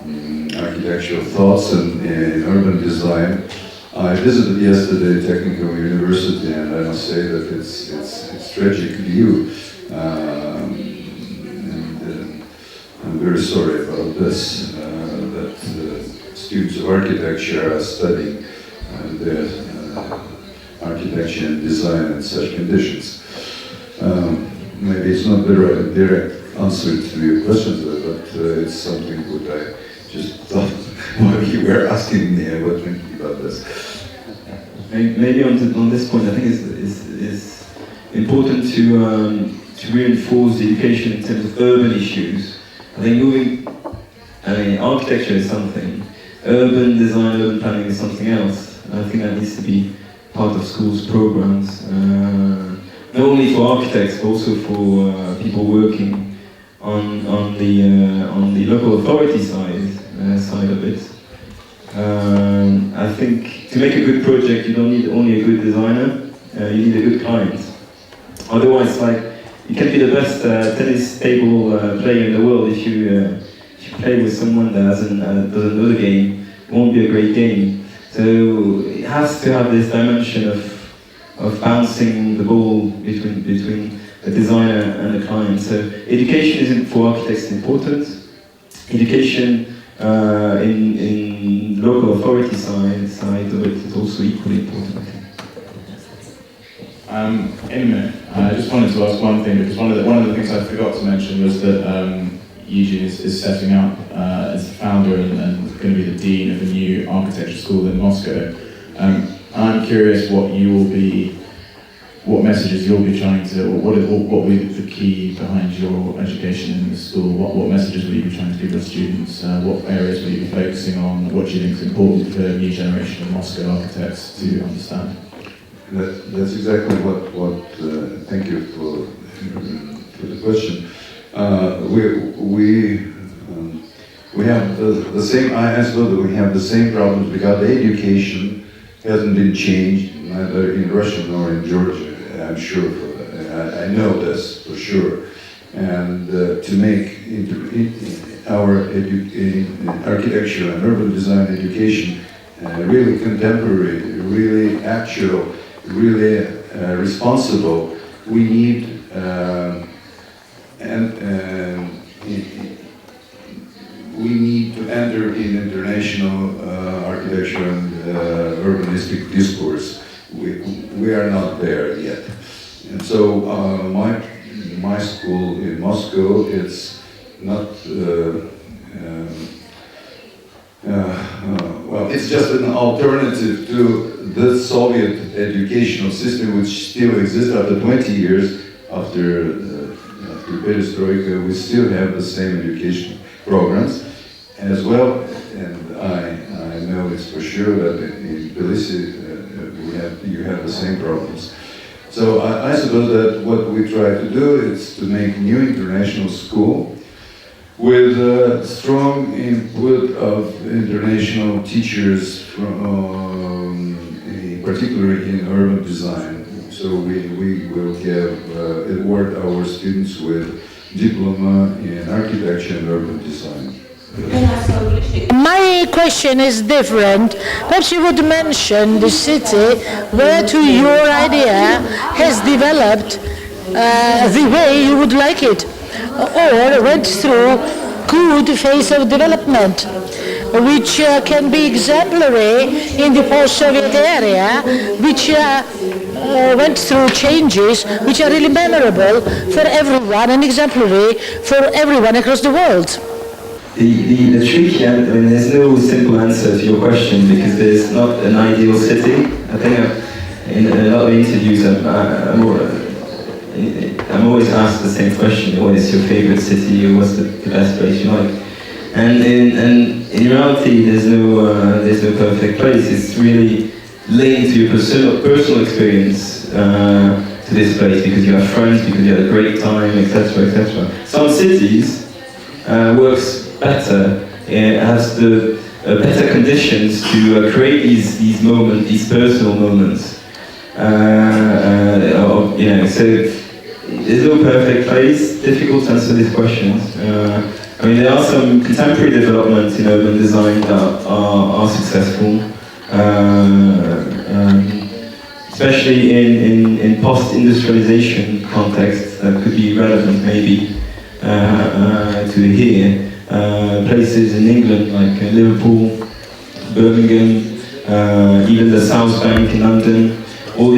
architectural thoughts and in urban design. I visited yesterday Technical University, and I must say that it's tragic view. I'm very sorry about this, that students of architecture are studying architecture and design in such conditions. Maybe it's not the right direct answer to your questions, but it's something that I just thought while you were asking me, I was thinking about this. Maybe on this point, I think it's important to reinforce the education in terms of urban issues. I think architecture is something, urban design, urban planning is something else. I think that needs to be part of schools' programs, not only for architects, but also for people working on the local authority side of it. I think to make a good project, you don't need only a good designer, you need a good client. Otherwise, you can be the best tennis table player in the world if you play with someone that doesn't know the game. It won't be a great game. So it has to have this dimension of bouncing the ball between the designer and the client. So education for architects is important. Education in local authority side of it is also equally important, I think. In a minute, I just wanted to ask one thing, because one of the things I forgot to mention was that Eugene is setting up as the founder and going to be the dean of a new architecture school in Moscow. I'm curious what messages you'll be trying to, what will be the key behind your education in the school? What messages will you be trying to give your students? What areas will you be focusing on? What do you think is important for a new generation of Moscow architects to understand? That's exactly what thank you for the question. We have the same, I feel that we have the same problems because the education hasn't been changed, neither in Russia nor in Georgia. I'm sure for that. I know this for sure. And to make our architecture and urban design education really contemporary, really actual, really responsible, we need we need to enter in international architecture and urbanistic discourse. We are not there yet. And so my school in Moscow, it's not, well, it's just an alternative to the Soviet educational system which still exists after 20 years after perestroika. We still have the same education programs as well, and I know it's for sure that in Tbilisi you have the same problems. So I suppose that what we try to do is to make new international school with strong input of international teachers, from, particularly in urban design. So we will award our students with diploma in architecture and urban design. My question is different. Perhaps you would mention the city where, to your idea, has developed the way you would like it, or went through good phase of development, which can be exemplary in the post-Soviet area, which went through changes which are really memorable for everyone and exemplary for everyone across the world. The trick here, I mean, there's no simple answer to your question because there's not an ideal city. I think in a lot of interviews I'm always asked the same question: what is your favorite city, or what's the best place you like? And in reality, there's no perfect place. It's really linked to your personal experience to this place, because you have friends, because you had a great time, etc., etc. Some cities works better, has the better conditions to create these moments, these personal moments. So there's no perfect place. Difficult to answer these questions. I mean, there are some contemporary developments in urban design that are successful, especially in post-industrialization contexts that could be relevant maybe to here. Places in England like Liverpool, Birmingham, even the South Bank in London, all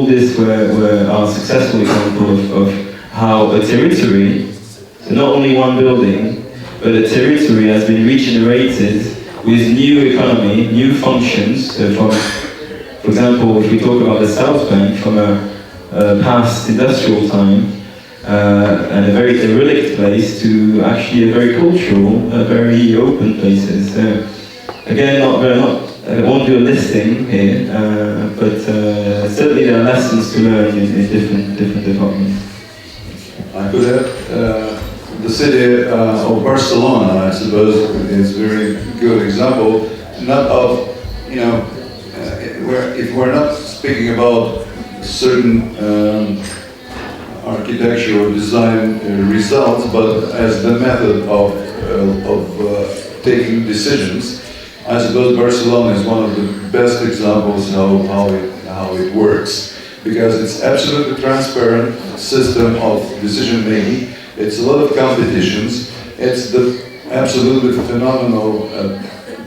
this are successful examples of how a territory, so not only one building, but a territory has been regenerated with new economy, new functions. So for example, if we talk about the South Bank from a past industrial time, and a very derelict place to actually a very cultural, very open places. Again, I won't do a listing here, but certainly there are lessons to learn in different departments. I could add the city of Barcelona, I suppose, is a very good example, not of, if we're not speaking about certain architectural design results, but as the method of taking decisions. I suppose Barcelona is one of the best examples how it works, because it's absolutely transparent system of decision making. It's a lot of competitions. It's the absolutely phenomenal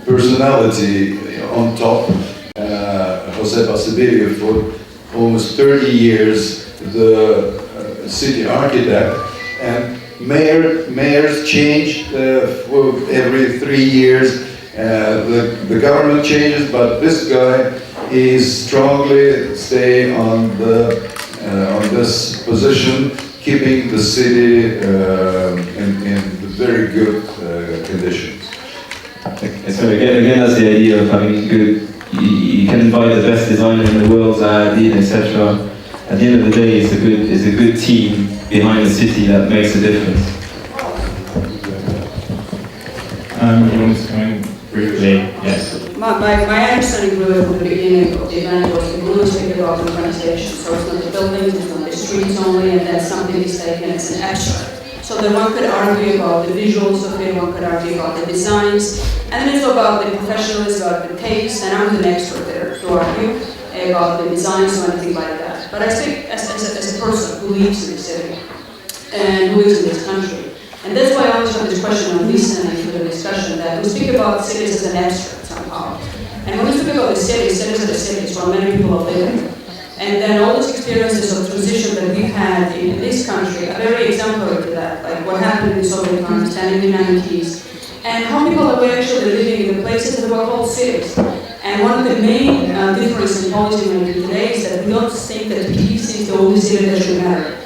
personality on top, Jose Pasabiria, for almost 30 years, the city architect, and mayors change every 3 years. The government changes, but this guy is strongly staying on this position, keeping the city in very good conditions. So again, that's the idea of having good. You can invite the best designer in the world, etc. At the end of the day, it's a good team behind the city that makes a difference. You wanted to come in briefly? Yes. My understanding really from the beginning of the event was to really speak about urbanization. So it's not the buildings, it's not the streets only, and that's something is taken as an abstract. So then one could argue about the visuals of it, one could argue about the designs, and then it's about the professionalism, about the taste, and I'm the expert there to argue about the designs or anything like that. But I speak as a person who lives in the city and who lives in this country. And that's why I always have this question of listening to the discussion, that we speak about cities as an abstract somehow. And when we speak about the cities are the cities where many people are living. And then all those experiences of transition that we've had in this country are very exemplary to that, like what happened in the Soviet times, and in the 90s, and how people are actually living in the places that were called cities. And one of the main differences in policy making today is that we don't think that peace is the only city that should matter.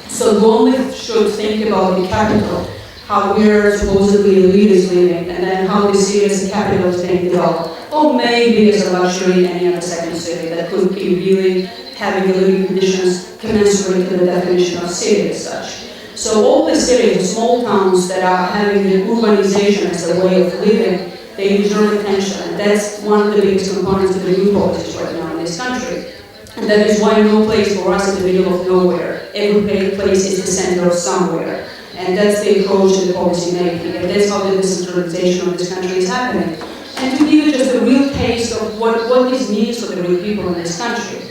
So we only should think about the capital, how we're supposedly leaders living, and then how the city as a capital is being developed. Or maybe as a luxury in any other second city that could be really having the living conditions commensurate to the definition of city as such. So all the cities, the small towns that are having the urbanization as a way of living, they deserve attention. And that's one of the biggest components of the new policies right now in this country. And that is why no place for us in the middle of nowhere. Every place is the center of somewhere. And that's the approach in the policy making. And that's how the decentralization of this country is happening. And to give you just a real taste of what this means for the real people in this country,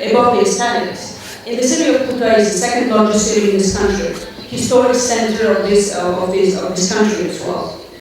about the aesthetics. In the city of Kuta is the second largest city in this country, historic center of this country as well.